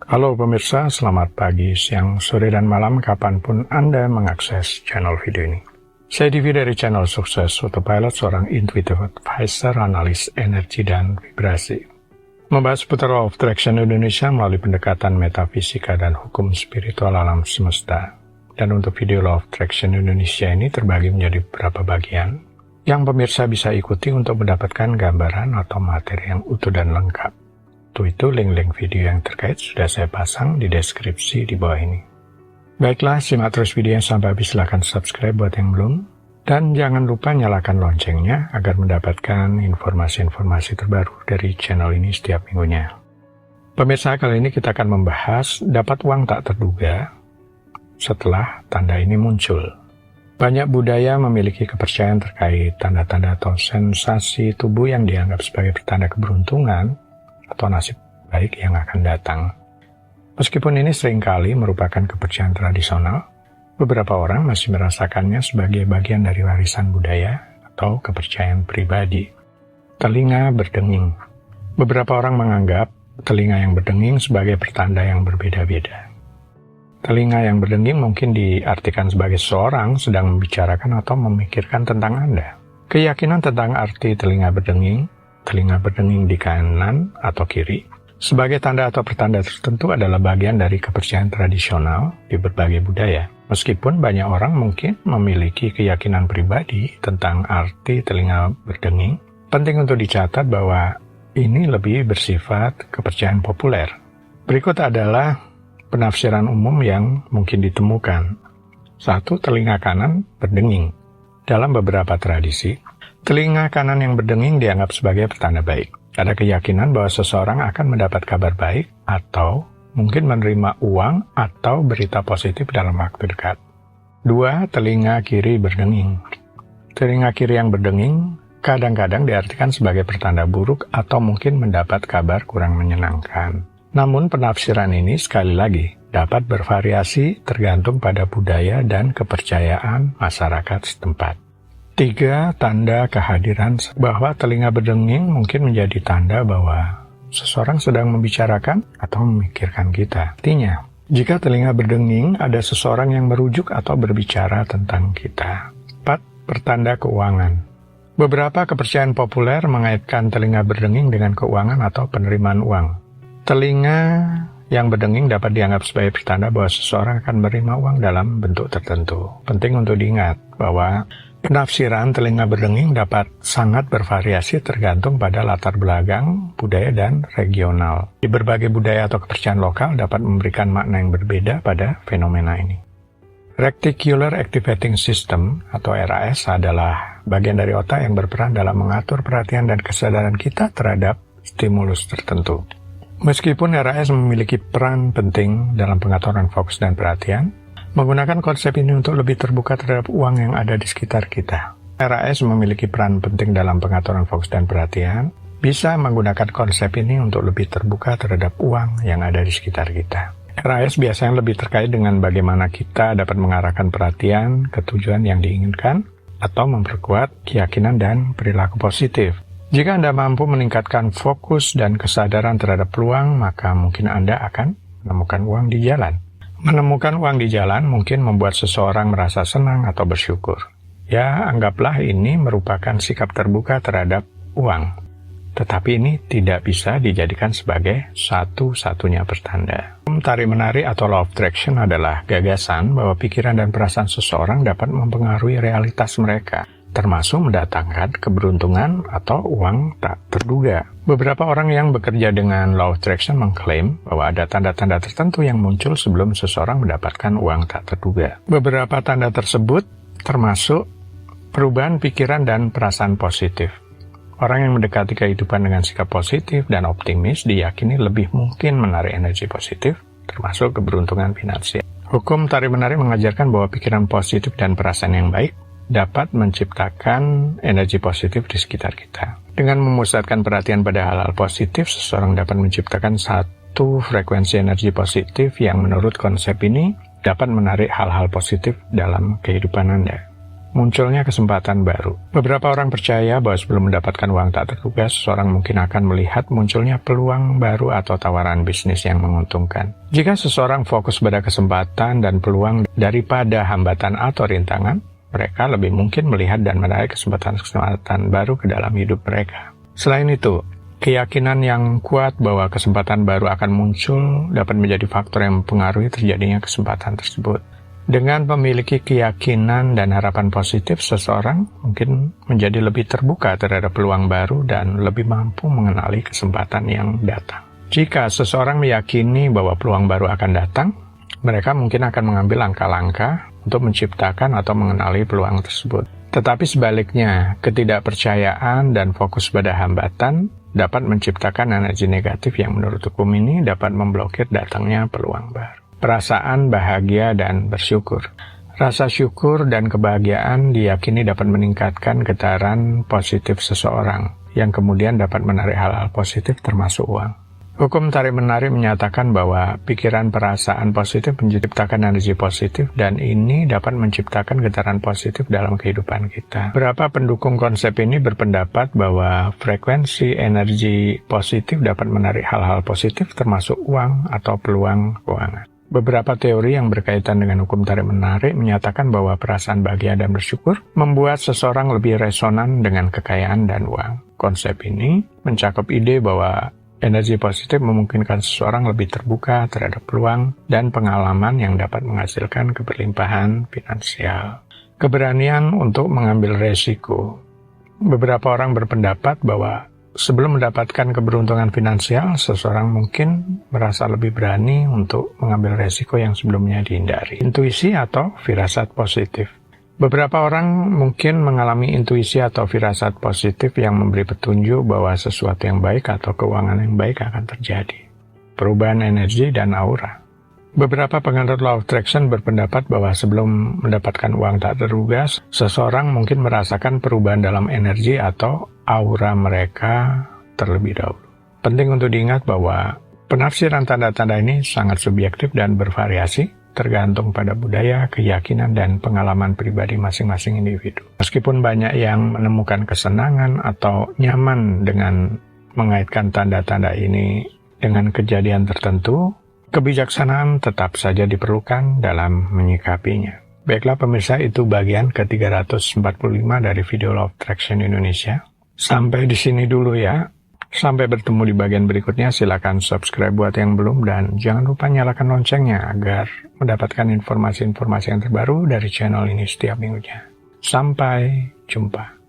Halo pemirsa, selamat pagi, siang, sore, dan malam kapanpun Anda mengakses channel video ini. Saya Divi dari channel Sukses Autopilot, seorang intuitive advisor, analis energi dan vibrasi. Membahas seputar Law of Attraction Indonesia melalui pendekatan metafisika dan hukum spiritual alam semesta. Dan untuk video Law of Attraction Indonesia ini terbagi menjadi beberapa bagian yang pemirsa bisa ikuti untuk mendapatkan gambaran atau materi yang utuh dan lengkap. Untuk itu, link-link video yang terkait sudah saya pasang di deskripsi di bawah ini. Baiklah, simak terus video yang sampai habis, silahkan subscribe buat yang belum. Dan jangan lupa nyalakan loncengnya agar mendapatkan informasi-informasi terbaru dari channel ini setiap minggunya. Pemirsa, kali ini kita akan membahas dapat uang tak terduga setelah tanda ini muncul. Banyak budaya memiliki kepercayaan terkait tanda-tanda atau sensasi tubuh yang dianggap sebagai pertanda keberuntungan atau nasib baik yang akan datang. Meskipun ini seringkali merupakan kepercayaan tradisional, beberapa orang masih merasakannya sebagai bagian dari warisan budaya atau kepercayaan pribadi. Telinga berdenging. Beberapa orang menganggap telinga yang berdenging sebagai pertanda yang berbeda-beda. Telinga yang berdenging mungkin diartikan sebagai seseorang sedang membicarakan atau memikirkan tentang Anda. Keyakinan tentang arti telinga berdenging di kanan atau kiri, sebagai tanda atau pertanda tertentu adalah bagian dari kepercayaan tradisional di berbagai budaya. Meskipun banyak orang mungkin memiliki keyakinan pribadi tentang arti telinga berdenging, penting untuk dicatat bahwa ini lebih bersifat kepercayaan populer. Berikut adalah penafsiran umum yang mungkin ditemukan. 1. Telinga kanan berdenging. Dalam beberapa tradisi, telinga kanan yang berdenging dianggap sebagai pertanda baik. Ada keyakinan bahwa seseorang akan mendapat kabar baik atau mungkin menerima uang atau berita positif dalam waktu dekat. 2. Telinga kiri berdenging. Telinga kiri yang berdenging kadang-kadang diartikan sebagai pertanda buruk atau mungkin mendapat kabar kurang menyenangkan. Namun penafsiran ini sekali lagi dapat bervariasi tergantung pada budaya dan kepercayaan masyarakat setempat. 3. Tanda kehadiran. Bahwa telinga berdenging mungkin menjadi tanda bahwa seseorang sedang membicarakan atau memikirkan kita. Artinya, jika telinga berdenging, ada seseorang yang merujuk atau berbicara tentang kita. 4. Pertanda keuangan. Beberapa kepercayaan populer mengaitkan telinga berdenging dengan keuangan atau penerimaan uang. Telinga yang berdenging dapat dianggap sebagai pertanda bahwa seseorang akan menerima uang dalam bentuk tertentu. Penting untuk diingat bahwa penafsiran telinga berdenging dapat sangat bervariasi tergantung pada latar belakang, budaya, dan regional. Di berbagai budaya atau kepercayaan lokal dapat memberikan makna yang berbeda pada fenomena ini. Reticular Activating System atau RAS adalah bagian dari otak yang berperan dalam mengatur perhatian dan kesadaran kita terhadap stimulus tertentu. Meskipun RAS memiliki peran penting dalam pengaturan fokus dan perhatian, menggunakan konsep ini untuk lebih terbuka terhadap uang yang ada di sekitar kita. RAS memiliki peran penting dalam pengaturan fokus dan perhatian, bisa menggunakan konsep ini untuk lebih terbuka terhadap uang yang ada di sekitar kita. RAS biasanya lebih terkait dengan bagaimana kita dapat mengarahkan perhatian ke tujuan yang diinginkan atau memperkuat keyakinan dan perilaku positif. Jika Anda mampu meningkatkan fokus dan kesadaran terhadap peluang, maka mungkin Anda akan menemukan uang di jalan. Menemukan uang di jalan mungkin membuat seseorang merasa senang atau bersyukur. Ya, anggaplah ini merupakan sikap terbuka terhadap uang. Tetapi ini tidak bisa dijadikan sebagai satu-satunya pertanda. Tarik-menarik atau Law of Attraction adalah gagasan bahwa pikiran dan perasaan seseorang dapat mempengaruhi realitas mereka, termasuk mendatangkan keberuntungan atau uang tak terduga. Beberapa orang yang bekerja dengan Law of Attraction mengklaim bahwa ada tanda-tanda tertentu yang muncul sebelum seseorang mendapatkan uang tak terduga. Beberapa tanda tersebut termasuk perubahan pikiran dan perasaan positif. Orang yang mendekati kehidupan dengan sikap positif dan optimis diyakini lebih mungkin menarik energi positif, termasuk keberuntungan finansial. Hukum tarik-menarik mengajarkan bahwa pikiran positif dan perasaan yang baik dapat menciptakan energi positif di sekitar kita. Dengan memusatkan perhatian pada hal-hal positif, seseorang dapat menciptakan satu frekuensi energi positif yang menurut konsep ini dapat menarik hal-hal positif dalam kehidupan Anda. munculnya kesempatan baru. Beberapa orang percaya bahwa sebelum mendapatkan uang tak terduga, seseorang mungkin akan melihat munculnya peluang baru atau tawaran bisnis yang menguntungkan. Jika seseorang fokus pada kesempatan dan peluang daripada hambatan atau rintangan, mereka lebih mungkin melihat dan menarik kesempatan-kesempatan baru ke dalam hidup mereka. Selain itu, keyakinan yang kuat bahwa kesempatan baru akan muncul dapat menjadi faktor yang mempengaruhi terjadinya kesempatan tersebut. Dengan memiliki keyakinan dan harapan positif, seseorang mungkin menjadi lebih terbuka terhadap peluang baru dan lebih mampu mengenali kesempatan yang datang. Jika seseorang meyakini bahwa peluang baru akan datang, mereka mungkin akan mengambil langkah-langkah untuk menciptakan atau mengenali peluang tersebut. Tetapi sebaliknya, ketidakpercayaan dan fokus pada hambatan dapat menciptakan energi negatif yang menurut hukum ini dapat memblokir datangnya peluang baru. Perasaan bahagia dan bersyukur. Rasa syukur dan kebahagiaan diyakini dapat meningkatkan getaran positif seseorang, yang kemudian dapat menarik hal-hal positif termasuk uang. Hukum tarik-menarik menyatakan bahwa pikiran perasaan positif menciptakan energi positif, dan ini dapat menciptakan getaran positif dalam kehidupan kita. Beberapa pendukung konsep ini berpendapat bahwa frekuensi energi positif dapat menarik hal-hal positif termasuk uang atau peluang keuangan. Beberapa teori yang berkaitan dengan hukum tarik-menarik menyatakan bahwa perasaan bahagia dan bersyukur membuat seseorang lebih resonan dengan kekayaan dan uang. Konsep ini mencakup ide bahwa energi positif memungkinkan seseorang lebih terbuka terhadap peluang dan pengalaman yang dapat menghasilkan keberlimpahan finansial. Keberanian untuk mengambil resiko. Beberapa orang berpendapat bahwa sebelum mendapatkan keberuntungan finansial, seseorang mungkin merasa lebih berani untuk mengambil resiko yang sebelumnya dihindari. Intuisi atau firasat positif. Beberapa orang mungkin mengalami intuisi atau firasat positif yang memberi petunjuk bahwa sesuatu yang baik atau keuangan yang baik akan terjadi. Perubahan energi dan aura. Beberapa penganut Law of Attraction berpendapat bahwa sebelum mendapatkan uang tak terduga, seseorang mungkin merasakan perubahan dalam energi atau aura mereka terlebih dahulu. Penting untuk diingat bahwa penafsiran tanda-tanda ini sangat subjektif dan bervariasi, tergantung pada budaya, keyakinan, dan pengalaman pribadi masing-masing individu. Meskipun banyak yang menemukan kesenangan atau nyaman dengan mengaitkan tanda-tanda ini dengan kejadian tertentu, kebijaksanaan tetap saja diperlukan dalam menyikapinya. Baiklah pemirsa, itu bagian ke-345 dari video Law of Attraction Indonesia. Sampai di sini dulu ya. Sampai bertemu di bagian berikutnya. Silakan subscribe buat yang belum, dan jangan lupa nyalakan loncengnya agar mendapatkan informasi-informasi yang terbaru dari channel ini setiap minggunya. Sampai jumpa.